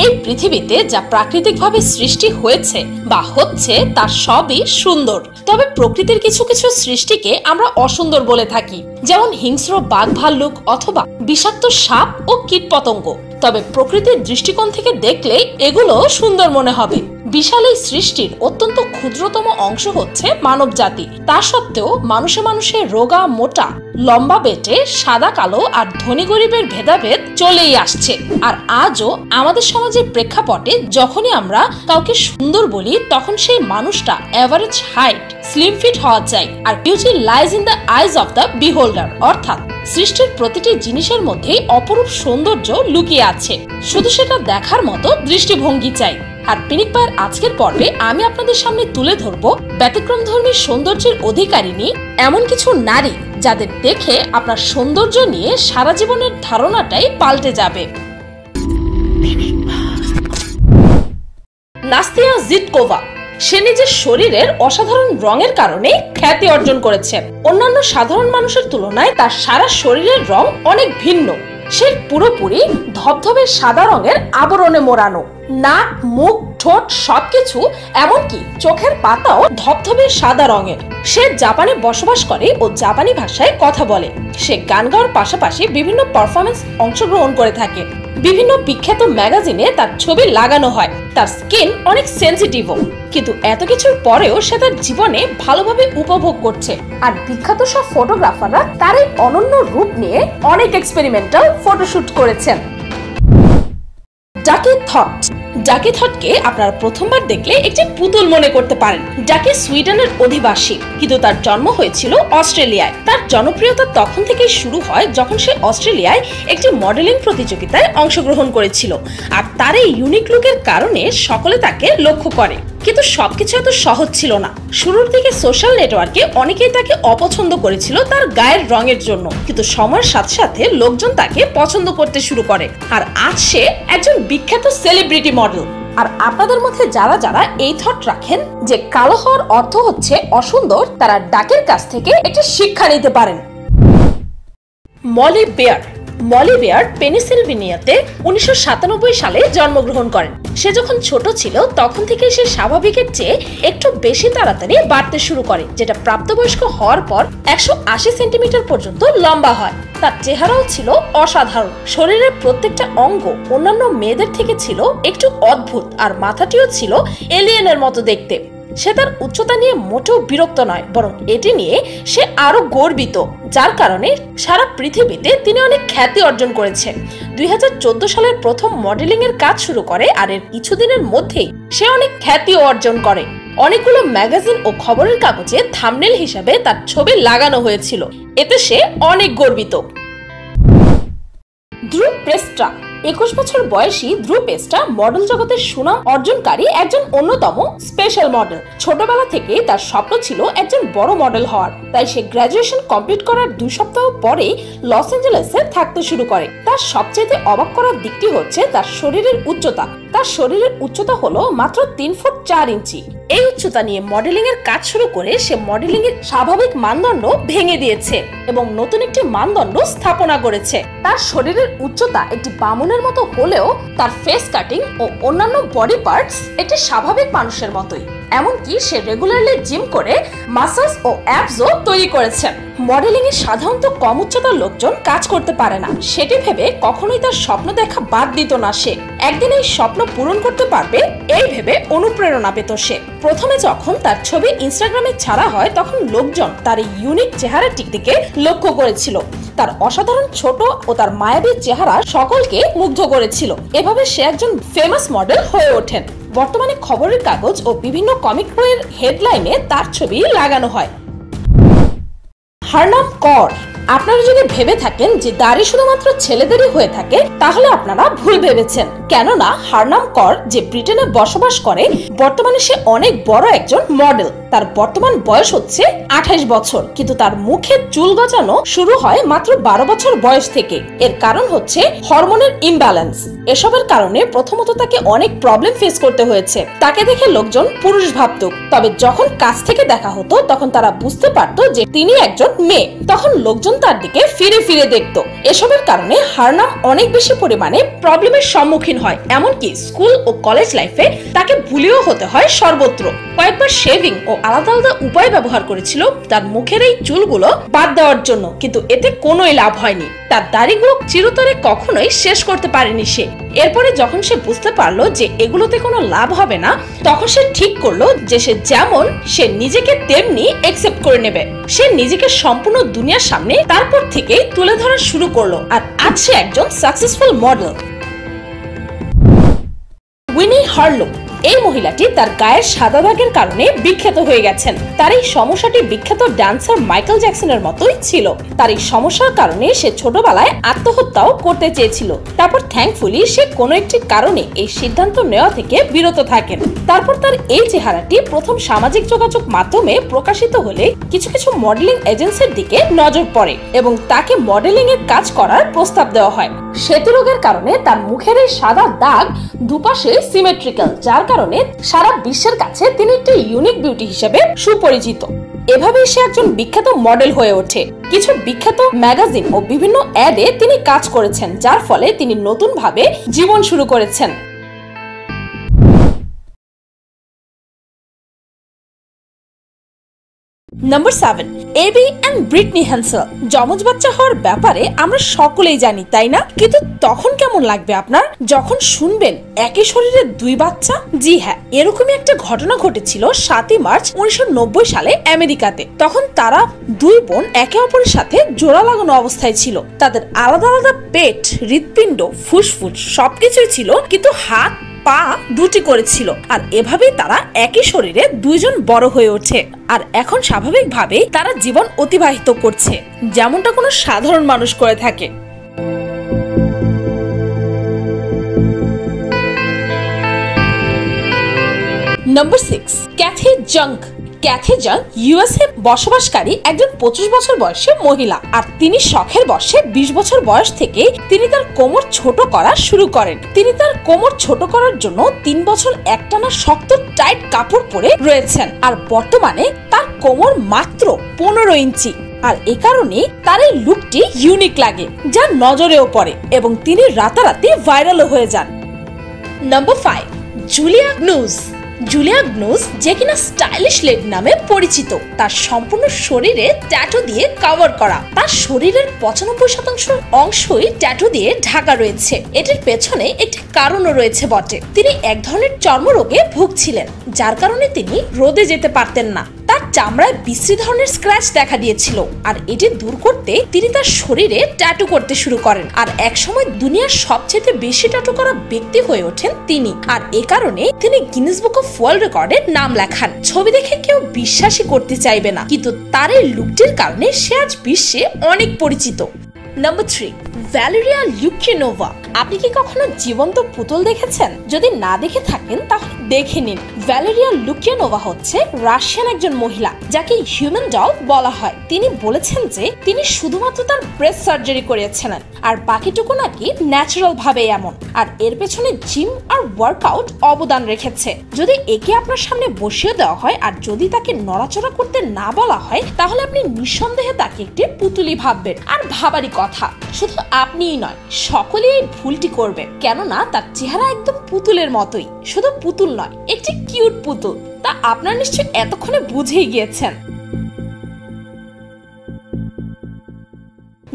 এই পৃথিবীতে যা প্রাকৃতিকভাবে সৃষ্টি হয়েছে বা হচ্ছে তা সবই সুন্দর, তবে প্রকৃতির কিছু কিছু সৃষ্টিকে আমরা অসুন্দর বলে থাকি, যেমন হিংস্র বাঘ ভাল্লুক অথবা বিষাক্ত সাপ ও কীটপতঙ্গ। তবে প্রকৃতির দৃষ্টিকোণ থেকে দেখলে এগুলো সুন্দর মনে হবে। বিশাল এই সৃষ্টির অত্যন্ত ক্ষুদ্রতম অংশ হচ্ছে মানব জাতি। তা সত্ত্বেও মানুষে মানুষে রোগা মোটা লম্বা বেটে সাদা কালো আর ধনী গরিবের ভেদাভেদ চলেই আসছে। আর আজও আমাদের সমাজের প্রেক্ষাপটে যখনই আমরা কাউকে সুন্দর বলি, তখন সেই মানুষটা এভারেজ হাইট স্লিম ফিট হওয়া চাই। আর beauty lies in the eyes of the beholder, অর্থাৎ সৃষ্টির প্রতিটি জিনিসের মধ্যে অপরূপ সৌন্দর্য লুকিয়ে আছে, শুধু সেটা দেখার মতো দৃষ্টিভঙ্গি চাই। আর পিনিক পায়ের আজকের পর্বে আমি আপনাদের সামনে তুলে ধরবো ব্যতিক্রমধর্মী সৌন্দর্যের অধিকারিণী এমন কিছু নারী যাদের দেখে আপনার সৌন্দর্য নিয়ে সারা জীবনের ধারণাটাই পাল্টে যাবে। নাস্তিয়া জিটকোভা। সে নিজের শরীরের অসাধারণ রঙের কারণে খ্যাতি অর্জন করেছে। অন্যান্য সাধারণ মানুষের তুলনায় তার সারা শরীরের রং অনেক ভিন্ন। সে পুরোপুরি ধবধবে সাদা রঙের আবরণে মোড়ানো। নাক, মুখ, ঠোঁট সবকিছু, এমনকি চোখের পাতাও ধবধবে সাদা রঙের। সে জাপানে বসবাস করে ও জাপানি ভাষায় কথা বলে। সে গান গাওয়ার পাশাপাশি বিভিন্ন পারফরমেন্স অংশগ্রহণ করে থাকে। বিভিন্ন বিখ্যাত ম্যাগাজিনে তার ছবি লাগানো হয়। তার স্কিন অনেক সেনসিটিভও, কিন্তু এত কিছুর পরেও সে তার জীবনে ভালোভাবে উপভোগ করছে। আর বিখ্যাত সব ফটোগ্রাফাররা তার এই অনন্য রূপ নিয়ে অনেক এক্সপেরিমেন্টাল ফটোশুট করেছেন। ডাকি থট। ডাকি থটকে আপনারা প্রথমবার দেখলে একটি পুতুল মনে করতে পারেন। ডাকি সুইডেনের অধিবাসী, কিন্তু তার জন্ম হয়েছিল অস্ট্রেলিয়ায়। তার জনপ্রিয়তা তখন থেকেই শুরু হয় যখন সে অস্ট্রেলিয়ায় একটি মডেলিং প্রতিযোগিতায় অংশগ্রহণ করেছিল। আর তার এই ইউনিক লুকের কারণে সকলে তাকে লক্ষ্য করে। কিন্তু সবকিছু এত সহজ ছিল না। শুরুর দিকে সোশ্যাল নেটওয়ার্কে অনেকেই তাকে অপছন্দ করেছিল তার গায়ের রঙের জন্য, কিন্তু সময়ের সাথে সাথে লোকজন তাকে পছন্দ করতে শুরু করে। আর আজ সে একজন বিখ্যাত সেলিব্রিটি মডেল। আর আপনাদের মধ্যে যারা যারা এই থট রাখেন যে কালো হওয়ার অর্থ হচ্ছে অসুন্দর, তারা ডাকের কাছ থেকে একটি শিক্ষা নিতে পারেন। মলি বেয়ার। মলি বেয়ার পেনিসিলভেনিয়াতে 1997 সালে জন্মগ্রহণ করেন। সে যখন ছোট ছিল তখন থেকে সে স্বাভাবিকের চেয়ে একটু বেশি তাড়াতাড়ি বাড়তে শুরু করে, যেটা প্রাপ্তবয়স্ক হওয়ার পর 180 সেন্টিমিটার পর্যন্ত লম্বা হয়। তার চেহারাও ছিল অসাধারণ। শরীরের প্রত্যেকটা অঙ্গ অন্যান্য মেয়েদের থেকে ছিল একটু অদ্ভুত, আর মাথাটিও ছিল এলিয়েনের মতো দেখতে। সে তার উচ্চতা নিয়ে মোটেও বিরক্ত নয়, বরং এটি নিয়ে সে আরো গর্বিত, যার কারণে সারা পৃথিবীতে তিনি অনেক খ্যাতি অর্জন করেছেন। 2014 সালের প্রথম মডেলিং এর কাজ শুরু করে, আর এর কিছুদিনের মধ্যেই সে অনেক খ্যাতিও অর্জন করে। অনেকগুলো ম্যাগাজিন ও খবরের কাগজে থাম্বনেল হিসাবে তার ছবি লাগানো হয়েছিল। এতে সে অনেক গর্বিত। ধ্রুব প্রেস্টা। 21 বছর বয়সী ধ্রুব প্রেস্টা মডেল জগতের সুনাম অর্জনকারী একজন অন্যতম স্পেশাল মডেল। ছোটবেলা থেকে তার স্বপ্ন ছিল একজন বড় মডেল হওয়ার, তাই সে গ্রাজুয়েশন কমপ্লিট করার 2 সপ্তাহ পরেই লস অ্যাঞ্জেলেসে থাকতে শুরু করে। তার সবচেয়ে অবাক করার দিকটি হচ্ছে তার শরীরের উচ্চতা। তার শরীরের উচ্চতা হলো মাত্র 3 ফুট 4 ইঞ্চি। এই উচ্চতা নিয়ে মডেলিং এর কাজ শুরু করে সে মডেলিং এর স্বাভাবিক মানদণ্ড ভেঙে দিয়েছে এবং নতুন একটি মানদণ্ড স্থাপনা করেছে। তার শরীরের উচ্চতা একটি বামনের মতো হলেও তার ফেস কাটিং ও অন্যান্য বডি পার্টস একটি স্বাভাবিক মানুষের মতোই। এমনকি সে রেগুলারলি জিম করে মাসলস ও অ্যাবসও তৈরি করেছেন। মডেলিং এ সাধারণত কম উচ্চতার লোকজন কাজ করতে পারে না, সেটি ভেবে কখনোই তার স্বপ্ন দেখা বাদ দিত না সে। একদিন এই স্বপ্ন পূরণ করতে পারবে এই ভেবে অনুপ্রেরণা পেত সে। প্রথমে যখন তার ছবি ইনস্টাগ্রামে ছাড়া হয়, তখন লোকজন তার এই ইউনিক চেহারাটির দিকে লক্ষ্য করেছিল। তার অসাধারণ ছোট ও তার মায়াবী চেহারা সকলকে মুগ্ধ করেছিল। এভাবে সে একজন ফেমাস মডেল হয়ে ওঠেন। বর্তমানে খবরের কাগজ ও বিভিন্ন কমিক বইয়ের হেডলাইনে তার ছবি লাগানো হয়। হারনাম কর। আপনারা যদি ভেবে থাকেন যে দাড়ি শুধুমাত্র ছেলেদেরই হয়ে থাকে, তাহলে আপনারা ভুল ভেবেছেন। কেননা হারনাম কর যে ব্রিটেনে বসবাস করে, বর্তমানে সে অনেক বড় একজন মডেল। তার বর্তমান বয়স হচ্ছে 28 বছর, কিন্তু তার মুখে চুল গজানো শুরু হয় মাত্র 12 বছর বয়স থেকে। এর কারণ হচ্ছে হরমোনের ইমব্যালেন্স। এসবের কারণে প্রথমত তাকে অনেক প্রবলেম ফেস করতে হয়েছে। তাকে দেখে লোকজন পুরুষ ভাবত, তবে যখন কাছ থেকে দেখা হতো তখন তারা বুঝতে পারতো যে তিনি একজন মেয়ে। তখন লোকজন তার দিকে ফিরে ফিরে দেখতো। এসবের কারণে হার্নাম অনেক বেশি পরিমাণে প্রবলেমের সম্মুখীন হয়, এমনকি স্কুল ও কলেজ লাইফে তাকে বুলিও হতে হয় সর্বত্র। কয়েকবার শেভিং ও আলাদা আলাদা উপায় ব্যবহার করেছিল তার মুখের এই চুলগুলো বাদ দেওয়ার জন্য, কিন্তু এতে কোনোই লাভ হয়নি। তার দাড়িগুলো চিরতরে কখনোই শেষ করতে পারেনি সে। এরপরে যখন সে বুঝতে পারলো যে এগুলোতে কোনো লাভ হবে না, তখন সে ঠিক করলো যে সে যেমন সে নিজেকে তেমনি একসেপ্ট করে নেবে। সে নিজেকে সম্পূর্ণ দুনিয়ার সামনে তারপর থেকেই তুলে ধরা শুরু করলো, আর আজ সে একজন সাকসেসফুল মডেল। উইনি হারলো। এই মহিলাটি তার গায়ের সাদা দাগের কারণে বিখ্যাত হয়ে গেছেন। তার এই সমস্যাটি বিখ্যাত ড্যান্সার মাইকেল জ্যাকসনের মতোই ছিল। তার এই সমস্যার কারণে সে ছোটবেলায় আত্মহত্যাও করতে চেয়েছিল। তারপর থ্যাঙ্কফুলি সে কোনো একটি কারণে এই সিদ্ধান্ত নেওয়া থেকে বিরত থাকেন। তারপর তার এই চেহারাটি প্রথম সামাজিক যোগাযোগ মাধ্যমে প্রকাশিত হলে কিছু কিছু মডেলিং এজেন্সির দিকে নজর পড়ে এবং তাকে মডেলিং এর কাজ করার প্রস্তাব দেওয়া হয়। সেতু রোগের কারণে তার মুখের এই সাদা দাগ দুপাশে সিমেট্রিক্যাল, যার কারণে সারা বিশ্বের কাছে তিনি একটি ইউনিক বিউটি হিসেবে সুপরিচিত। এভাবেই সে একজন বিখ্যাত মডেল হয়ে ওঠে। কিছু বিখ্যাত ম্যাগাজিন ও বিভিন্ন অ্যাডে তিনি কাজ করেছেন, যার ফলে তিনি নতুন ভাবে জীবন শুরু করেছেন। Number 7, Abby and Brittany Hensel. যমজ বাচ্চা হওয়ার ব্যাপারে আমরা সকলেই জানি, তাই না? কিন্তু তখন কেমন লাগবে আপনার যখন শুনবেন একই শরীরে দুই বাচ্চা? জি হ্যাঁ, এরকমই একটা ঘটনা ঘটেছিল 7 মার্চ 1990 সালে আমেরিকাতে। তখন তারা দুই বোন একে অপরের সাথে জোড়া লাগানো অবস্থায় ছিল। তাদের আলাদা আলাদা পেট, হৃৎপিণ্ড, ফুসফুস সবকিছুই ছিল, কিন্তু হাত পা দুটি করেছিল। আর এভাবেই তারা একই শরীরে দুইজন বড় হয়ে ওঠে। আর এখন স্বাভাবিকভাবেই তারা জীবন অতিবাহিত করছে, যেমনটা কোনো সাধারণ মানুষ করে থাকে। Number 6, Kathy Junk. Kathy Junk USA বসবাসকারী একজন 25 বছর বয়সী মহিলা। আর তিনি শখের বয়সে 20 বছর বয়স থেকে তিনি তার কোমর ছোট করা শুরু করেন। তিনি তার কোমর ছোট করার জন্য 3 বছর একটানা শক্ত টাইট কাপড় পরে রয়েছেন। আর বর্তমানে তার কোমর মাত্র 15 ইঞ্চি। আর এ কারণে তার এই লুকটি ইউনিক লাগে, যা নজরেও পড়ে এবং তিনি রাতারাতি ভাইরালও হয়ে যান। Number 5, Julia Gnuse. Julia Gnuse, যে কিনা স্টাইলিশ লেডি নামে পরিচিত, তার সম্পূর্ণ শরীরে ট্যাটু দিয়ে কভার করা। তার শরীরের 95% অংশই ট্যাটু দিয়ে ঢাকা রয়েছে। এটির পেছনে একটি কারণও রয়েছে বটে। তিনি এক ধরনের চর্মরোগে ভুগছিলেন, যার কারণে তিনি রোদে যেতে পারতেন না। তার চামড়ায় বিশ্রী ধরনের স্ক্র্যাচ দেখা দিয়েছিল, আর এটি দূর করতে তিনি তার শরীরে ট্যাটু করতে শুরু করেন। আর একসময় দুনিয়ার সবচেয়ে বেশি ট্যাটু করা ব্যক্তি হয়ে ওঠেন তিনি। আর এ কারণে তিনি গিনেস বুক অফ ওয়ার্ল্ড রেকর্ডের নাম লেখান। ছবি দেখে কেউ বিশ্বাসই করতে চাইবে না, কিন্তু তার এই লুকটির কারণে সে আজ বিশ্বে অনেক পরিচিত। Number 3, Valeria Lukyanova. আপনি কি কখনো জীবন্ত পুতুল দেখেছেন? যদি না দেখে থাকেন তাহলে দেখে নিন। ভ্যালেরিয়া লুকিনোভা হচ্ছে রাশিয়ান একজন মহিলা, যাকে হিউম্যান ডল বলা হয়। তিনি বলেছেন যে তিনি শুধুমাত্র তার ব্রেস্ট সার্জারি করিয়েছিলেন, আর বাকিটুকু নাকি ন্যাচারাল ভাবে এমন। আর এর পেছনে জিম আর ওয়ার্কআউট অবদান রেখেছে। যদি একে আপনার সামনে বসিয়ে দেওয়া হয় আর যদি তাকে নড়াচড়া করতে না বলা হয়, তাহলে আপনি নিঃসন্দেহে তাকে একটি পুতুলি ভাববেন। আর ভাবারই কথা, শুধু আপনিই নয়, সকলেই এই ভুলটি করবে, কেননা তার চেহারা একদম পুতুলের মতোই। শুধু পুতুল নয়, একটি কিউট পুতুল, তা আপনার নিশ্চয়ই এতক্ষণে বুঝেই গিয়েছেন।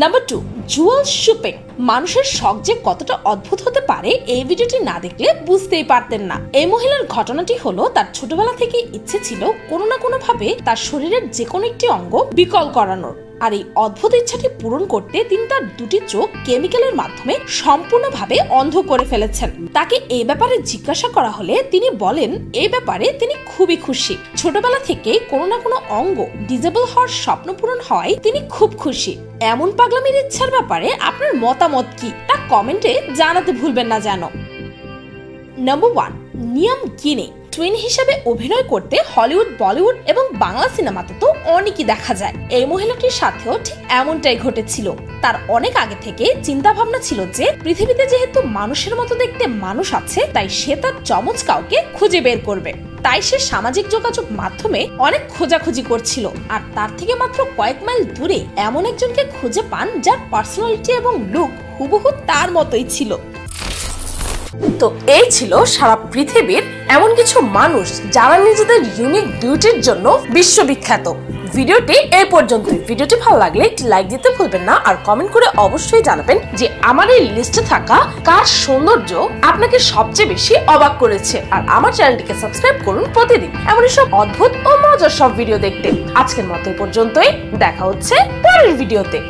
নাম্বার 2, জুয়েল শুপিং। মানুষের শখ যে কতটা অদ্ভুত হতে পারে এই ভিডিওটি না দেখলে বুঝতেই পারতেন না। এই মহিলার ঘটনাটি হলো, তার ছোটবেলা থেকে ইচ্ছে ছিল কোনো না কোনো ভাবে তার শরীরের যে কোনো একটি অঙ্গ বিকল করানোর। আর এই অদ্ভুত ইচ্ছাটি পূরণ করতে তিনি তার দুটি চোখ কেমিক্যালের মাধ্যমে সম্পূর্ণভাবে অন্ধ করে ফেলেছেন। তাকে এই ব্যাপারে জিজ্ঞাসা করা হলে তিনি বলেন এই ব্যাপারে তিনি খুবই খুশি। ছোটবেলা থেকে কোনো না কোনো অঙ্গ ডিজেবল হওয়ার স্বপ্ন পূরণ হয় তিনি খুব খুশি। এমন পাগলামির ইচ্ছার ব্যাপারে আপনার মতামত কি তা কমেন্টে জানাতে ভুলবেন না যেন। নাম্বার 1, নিয়ম গিনে। টুইন হিসেবে অভিনয় করতে হলিউড, বলিউড এবং বাংলা সিনেমাতে তো অনেকই দেখা যায়। এই মহিলাটির সাথেও ঠিক এমনটাই ঘটেছিল। তার অনেক আগে থেকে চিন্তা ভাবনা ছিল যে পৃথিবীতে যেহেতু মানুষের মতো দেখতে মানুষ আছে, তাই সে তার যমজ কাউকে খুঁজে বের করবে। তাই সে সামাজিক যোগাযোগ মাধ্যমে অনেক খোঁজাখুঁজি করছিল, আর তার থেকে মাত্র কয়েক মাইল দূরে এমন একজনকে খুঁজে পান যার পার্সোনালিটি এবং লুক হুবহু তার মতোই ছিল। তো এই ছিল সারা পৃথিবীর এমন কিছু মানুষ যারা নিজেদের ইউনিক বিউটির জন্য বিশ্ববিখ্যাত। ভিডিওটি এই পর্যন্তই। ভিডিওটি ভালো লাগলে একটি লাইক দিতে ভুলবেন না, আর কমেন্ট করে অবশ্যই জানাবেন যে আমার এই লিস্টে থাকা কার সৌন্দর্য আপনাকে সবচেয়ে বেশি অবাক করেছে। আর আমার চ্যানেলটিকে সাবস্ক্রাইব করুন প্রতিদিন এমনই সব অদ্ভুত ও মজার সব ভিডিও দেখতে। আজকের মতো এই পর্যন্তই, দেখা হচ্ছে পরের ভিডিওতে।